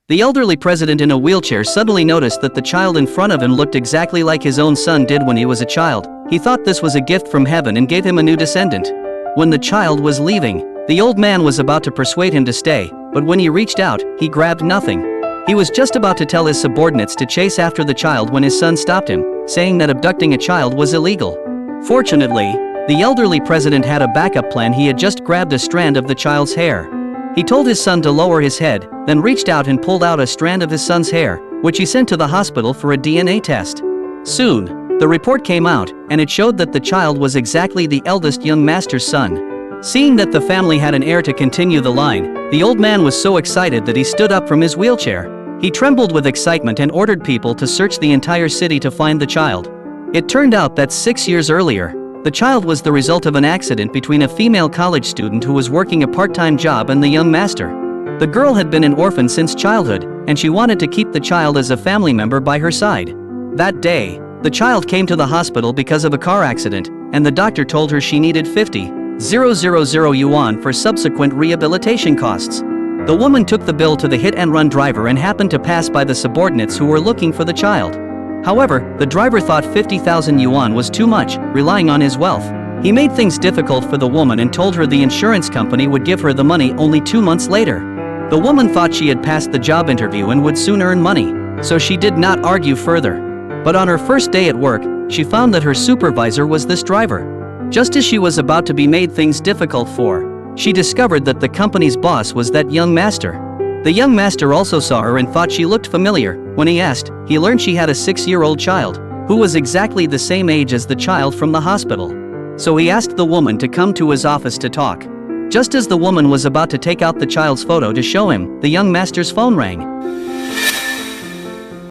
The elderly president in a wheelchair suddenly noticed that the child in front of him looked exactly like his own son did when he was a child. He thought this was a gift from heaven and gave him a new descendant. When the child was leaving, the old man was about to persuade him to stay, but when he reached out, he grabbed nothing. He was just about to tell his subordinates to chase after the child when his son stopped him, saying that abducting a child was illegal. Fortunately, the elderly president had a backup plan. He had just grabbed a strand of the child's hair. He told his son to lower his head, then reached out and pulled out a strand of his son's hair, which he sent to the hospital for a DNA test. Soon, the report came out, and it showed that the child was exactly the eldest young master's son. Seeing that the family had an heir to continue the line, the old man was so excited that he stood up from his wheelchair. He trembled with excitement and ordered people to search the entire city to find the child. It turned out that 6 years earlier, the child was the result of an accident between a female college student who was working a part-time job and the young master. The girl had been an orphan since childhood, and she wanted to keep the child as a family member by her side. That day, the child came to the hospital because of a car accident, and the doctor told her she needed 50,000 yuan for subsequent rehabilitation costs. The woman took the bill to the hit-and-run driver and happened to pass by the subordinates who were looking for the child. However, the driver thought 50,000 yuan was too much, relying on his wealth. He made things difficult for the woman and told her the insurance company would give her the money only 2 months later. The woman thought she had passed the job interview and would soon earn money, so she did not argue further. But on her first day at work, she found that her supervisor was this driver. Just as she was about to be made things difficult for, she discovered that the company's boss was that young master. The young master also saw her and thought she looked familiar. When he asked, he learned she had a 6-year-old child, who was exactly the same age as the child from the hospital. So he asked the woman to come to his office to talk. Just as the woman was about to take out the child's photo to show him, the young master's phone rang.